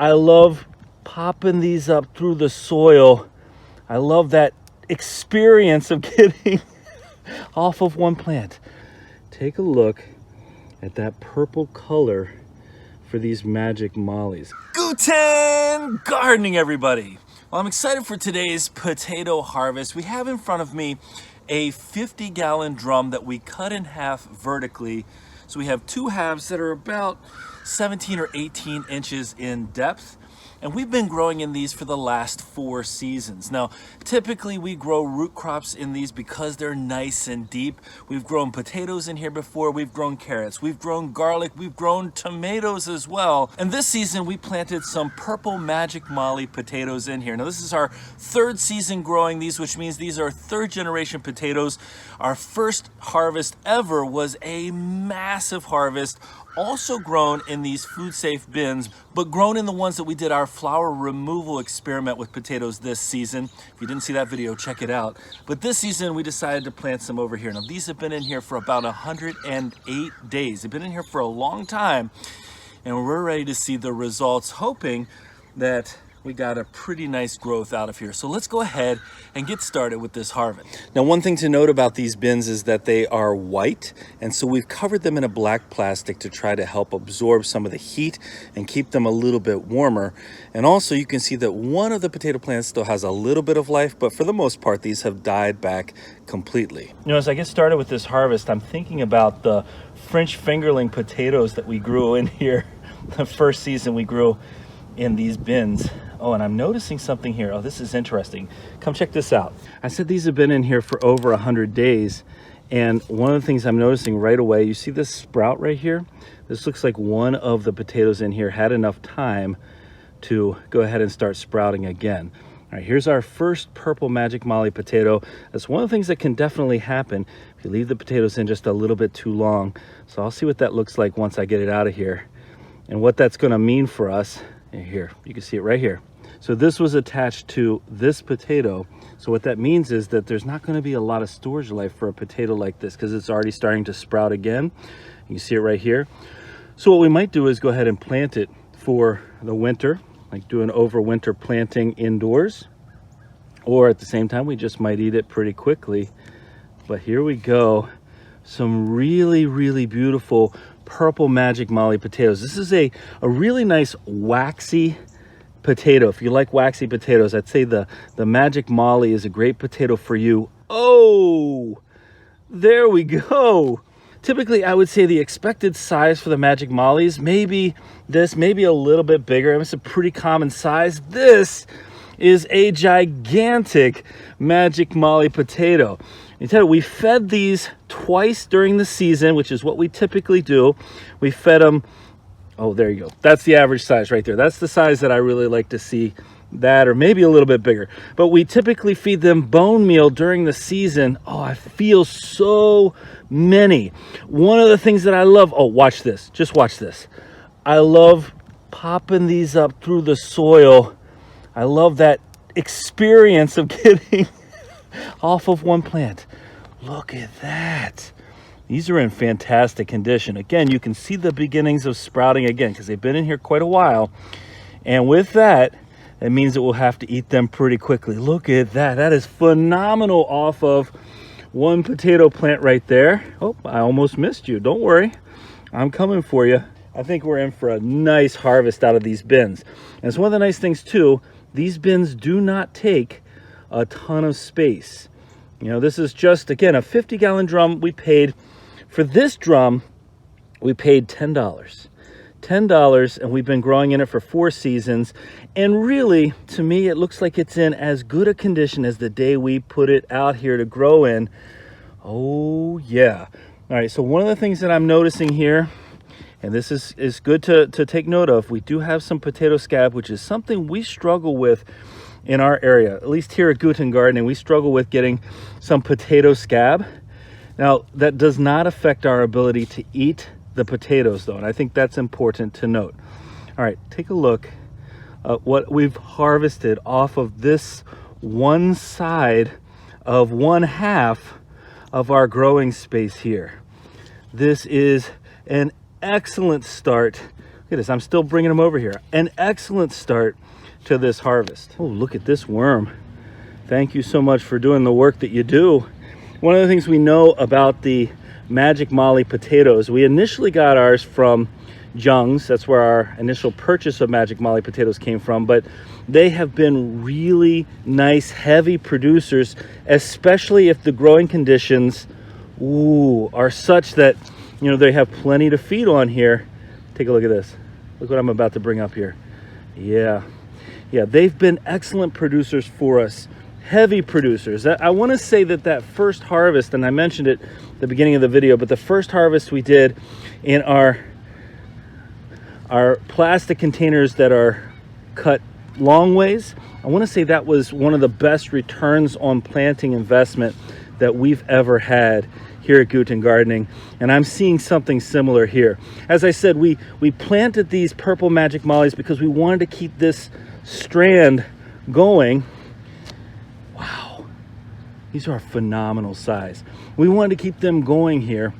I love popping these up through the soil. I love that experience of getting off of one plant. Take a look at that purple color for these magic mollies. Guten Gardening, everybody. Well, I'm excited for today's potato harvest. We have in front of me a 50-gallon drum that we cut in half vertically. So we have two halves that are about 17 or 18 inches in depth. And we've been growing in these for the last 4 seasons. Now, typically we grow root crops in these because they're nice and deep. We've grown potatoes in here before, we've grown carrots, we've grown garlic, we've grown tomatoes as well. And this season we planted some purple Magic Molly potatoes in here. Now this is our 3rd season growing these, which means these are 3rd generation potatoes. Our first harvest ever was a massive harvest, also grown in these food safe bins, but grown in the ones that we did our flower removal experiment with potatoes this season. If you didn't see that video, check it out. But this season we decided to plant some over here. Now these have been in here for about 108 days. They've been in here for a long time, and we're ready to see the results, hoping that we got a pretty nice growth out of here. So let's go ahead and get started with this harvest. Now, one thing to note about these bins is that they are white, and so we've covered them in a black plastic to try to help absorb some of the heat and keep them a little bit warmer. And also you can see that one of the potato plants still has a little bit of life, but for the most part, these have died back completely. You know, as I get started with this harvest, I'm thinking about the French fingerling potatoes that we grew in here the first season we grew in these bins. Oh, and I'm noticing something here. Oh, this is interesting. Come check this out. I said these have been in here for over 100 days. And one of the things I'm noticing right away, you see this sprout right here? This looks like one of the potatoes in here had enough time to go ahead and start sprouting again. All right, here's our first purple Magic Molly potato. That's one of the things that can definitely happen if you leave the potatoes in just a little bit too long. So I'll see what that looks like once I get it out of here. And what that's gonna mean for us. Here, you can see it right here. So this was attached to this potato. So what that means is that there's not going to be a lot of storage life for a potato like this because it's already starting to sprout again. You see it right here. So what we might do is go ahead and plant it for the winter, like do an overwinter planting indoors. Or at the same time, we just might eat it pretty quickly. But here we go. Some really, really beautiful purple Magic Molly potatoes. This is a really nice waxy potato. If you like waxy potatoes, I'd say the Magic Molly is a great potato for you. Oh, there we go. Typically, I would say the expected size for the Magic Mollies, maybe this, maybe a little bit bigger. It's a pretty common size. This is a gigantic Magic Molly potato. I tell you, we fed these twice during the season, which is what we typically do. We fed them, oh, there you go. That's the average size right there. That's the size that I really like to see, that or maybe a little bit bigger. But we typically feed them bone meal during the season. Oh, I feel so many. One of the things that I love, oh, watch this. Just watch this. I love popping these up through the soil. I love that experience of getting off of one plant. Look at that. These are in fantastic condition. Again, you can see the beginnings of sprouting again because they've been in here quite a while. And with that, it means that we'll have to eat them pretty quickly. Look at that. That is phenomenal off of one potato plant right there. Oh, I almost missed you. Don't worry. I'm coming for you. I think we're in for a nice harvest out of these bins. And it's one of the nice things too, these bins do not take a ton of space. You know, this is just, again, a 50-gallon drum. We paid, for this drum, we paid $10. $10, and we've been growing in it for 4 seasons. And really, to me, it looks like it's in as good a condition as the day we put it out here to grow in. Oh, yeah. All right, so one of the things that I'm noticing here, and this is good to take note of, we do have some potato scab, which is something we struggle with in our area. At least here at Guten Gardening, we struggle with getting some potato scab. Now, that does not affect our ability to eat the potatoes, though, and I think that's important to note. All right, take a look at what we've harvested off of this one side of one half of our growing space here. This is an excellent start. at this. I'm still bringing them over here. An excellent start to this harvest. Oh, look at this worm. Thank you so much for doing the work that you do. One of the things we know about the Magic Molly potatoes, we initially got ours from Jung's. That's where our initial purchase of Magic Molly potatoes came from, but they have been really nice, heavy producers, especially if the growing conditions are such that, you know, they have plenty to feed on here. Take a look at this. Look what I'm about to bring up here. Yeah, they've been excellent producers for us. Heavy producers. I want to say that first harvest, and I mentioned it at the beginning of the video, but the first harvest we did in our plastic containers that are cut long ways, I want to say that was one of the best returns on planting investment that we've ever had here at Guten Gardening, and I'm seeing something similar here. As I said, we planted these purple Magic Mollies because we wanted to keep this strand going. Wow, these are a phenomenal size. We wanted to keep them going here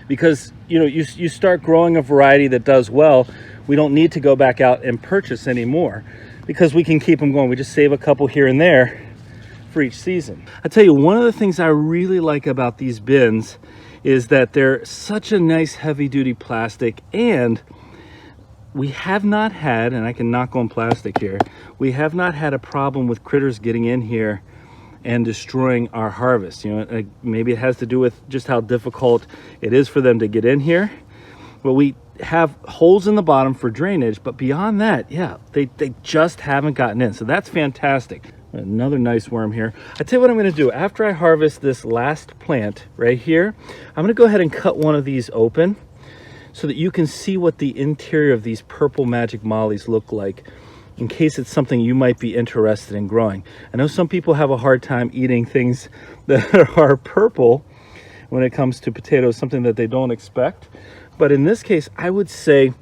because, you know, you start growing a variety that does well, we don't need to go back out and purchase anymore because we can keep them going. We just save a couple here and there for each season. I tell you, one of the things I really like about these bins is that they're such a nice heavy-duty plastic, and we have not had, and I can knock on plastic here, we have not had a problem with critters getting in here and destroying our harvest. You know, maybe it has to do with just how difficult it is for them to get in here. But we have holes in the bottom for drainage, but beyond that, yeah, they just haven't gotten in. So that's fantastic. Another nice worm here. I tell you what I'm going to do. After I harvest this last plant right here, I'm going to go ahead and cut one of these open so that you can see what the interior of these purple Magic Mollies look like, in case it's something you might be interested in growing. I know some people have a hard time eating things that are purple when it comes to potatoes, something that they don't expect. But in this case, I would say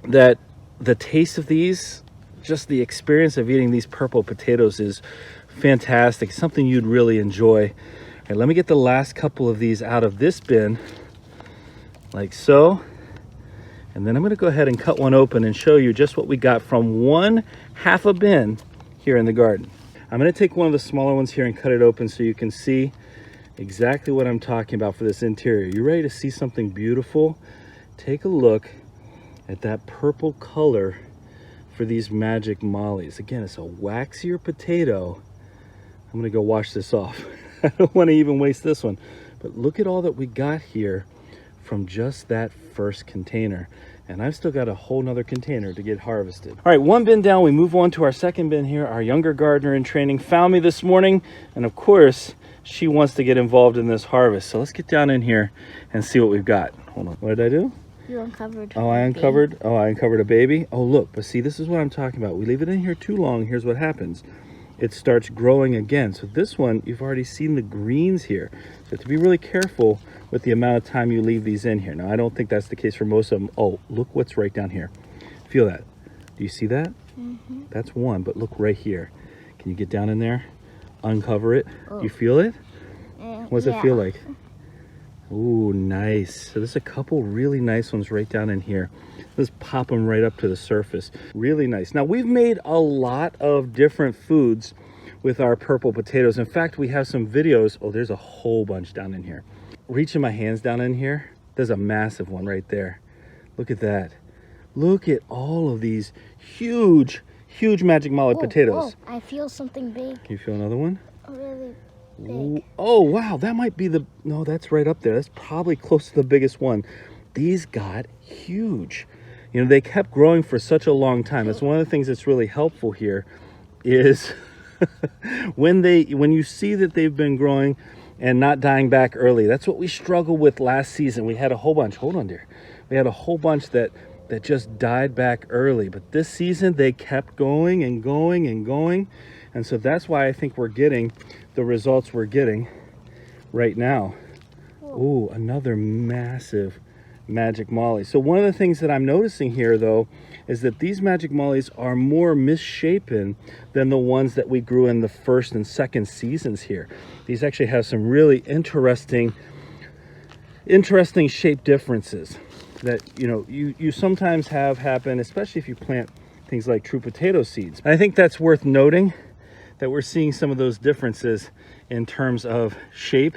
that the taste of these, just the experience of eating these purple potatoes is fantastic, something you'd really enjoy. All right, let me get the last couple of these out of this bin, like so. And then I'm going to go ahead and cut one open and show you just what we got from one half a bin here in the garden. I'm going to take one of the smaller ones here and cut it open so you can see exactly what I'm talking about for this interior. You ready to see something beautiful? Take a look at that purple color for these Magic Mollies. Again, it's a waxier potato. I'm going to go wash this off. I don't want to even waste this one. But look at all that we got here from just that first container, and I've still got a whole nother container to get harvested. All right, one bin down, we move on to our second bin here. Our younger gardener in training found me this morning, and of course she wants to get involved in this harvest. So let's get down in here and see what we've got. Hold on, what did I do? You uncovered. Oh, I uncovered. Oh, I uncovered a baby. Oh, look, but see, this is what I'm talking about. We leave it in here too long, here's what happens. It starts growing again. So this one, you've already seen the greens here. So you have to be really careful with the amount of time you leave these in here. Now, I don't think that's the case for most of them. Oh, look what's right down here. Feel that. Do you see that? Mm-hmm. That's one, but look right here. Can you get down in there? Uncover it. Oh. You feel it? What does it feel like? Ooh, nice. So there's a couple really nice ones right down in here. Let's pop them right up to the surface. Really nice. Now, we've made a lot of different foods with our purple potatoes. In fact, we have some videos. Oh, there's a whole bunch down in here. Reaching my hands down in here, there's a massive one right there. Look at that. Look at all of these huge Magic Molly potatoes. Oh, I feel something big. You feel another one? Really big. Ooh, oh, wow, that might be the, no, that's right up there. That's probably close to the biggest one. These got huge. You know, they kept growing for such a long time. That's one of the things that's really helpful here is when you see that they've been growing and not dying back early. That's what we struggled with last season. We had a whole bunch, hold on dear. We had a whole bunch that just died back early. But this season, they kept going and going and going. And so that's why I think we're getting the results we're getting right now. Ooh, another massive Magic Molly. So one of the things that I'm noticing here, though, is that these Magic Mollies are more misshapen than the ones that we grew in the first and second seasons here. These actually have some really interesting shape differences. that, you know, you sometimes have happen, especially if you plant things like true potato seeds. I think that's worth noting, that we're seeing some of those differences in terms of shape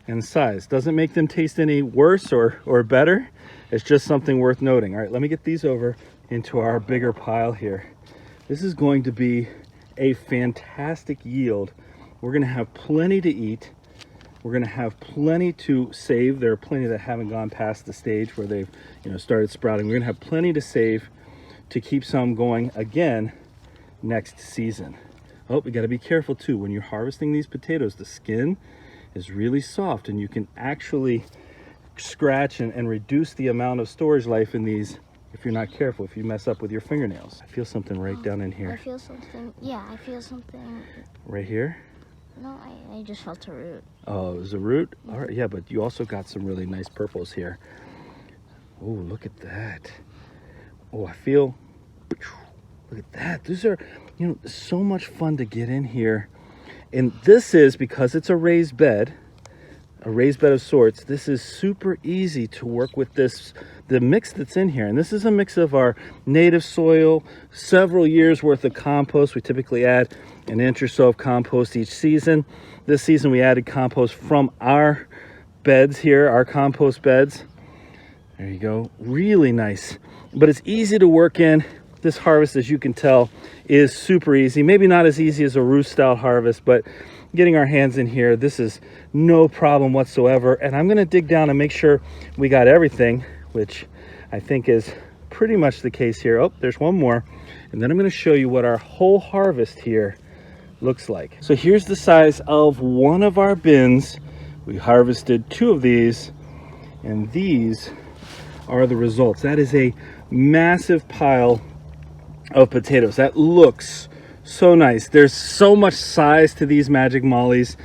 and size. Doesn't make them taste any worse or better. It's just something worth noting. All right, let me get these over into our bigger pile here. This is going to be a fantastic yield. We're gonna have plenty to eat. We're gonna have plenty to save. There are plenty that haven't gone past the stage where they've, you know, started sprouting. We're gonna have plenty to save to keep some going again next season. Oh, we gotta be careful too. When you're harvesting these potatoes, the skin is really soft and you can actually scratch and reduce the amount of storage life in these if you're not careful, if you mess up with your fingernails. I feel something right down in here. I feel something. Yeah, I feel something. Right here? No, I just felt a root. Oh, it was a root? All right, yeah, but you also got some really nice purples here. Oh, look at that. Oh, I feel, look at that. These are, you know, so much fun to get in here. And this is, because it's a raised bed of sorts, this is super easy to work with the mix that's in here. And this is a mix of our native soil, several years worth of compost. We typically add an inch or so of compost each season. This season we added compost from our beds here, our compost beds. There you go, really nice. But it's easy to work in. This harvest, as you can tell, is super easy. Maybe not as easy as a roost style harvest, but getting our hands in here, this is no problem whatsoever. And I'm gonna dig down and make sure we got everything, which I think is pretty much the case here. Oh, there's one more. And then I'm gonna show you what our whole harvest here looks like. So here's the size of one of our bins. We harvested 2 of these, and these are the results. That is a massive pile of potatoes. That looks so nice. There's so much size to these Magic Mollies.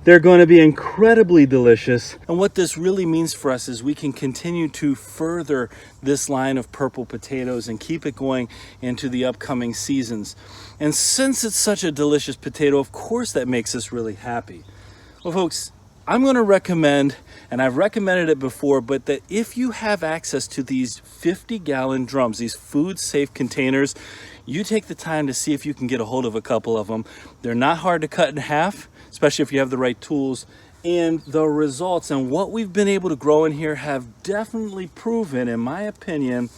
They're going to be incredibly delicious. And what this really means for us is we can continue to further this line of purple potatoes and keep it going into the upcoming seasons. And since it's such a delicious potato, of course that makes us really happy. Well, folks, I'm going to recommend, and I've recommended it before, but that if you have access to these 50-gallon drums, these food-safe containers, you take the time to see if you can get a hold of a couple of them. They're not hard to cut in half, especially if you have the right tools. And the results and what we've been able to grow in here have definitely proven, in my opinion,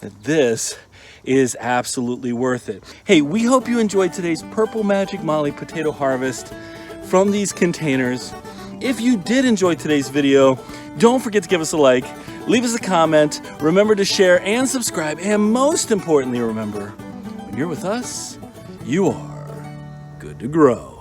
that this is absolutely worth it. Hey, we hope you enjoyed today's Purple Magic Molly potato harvest from these containers. If you did enjoy today's video, don't forget to give us a like, leave us a comment, remember to share and subscribe, and most importantly, remember, when you're with us, you are good to grow.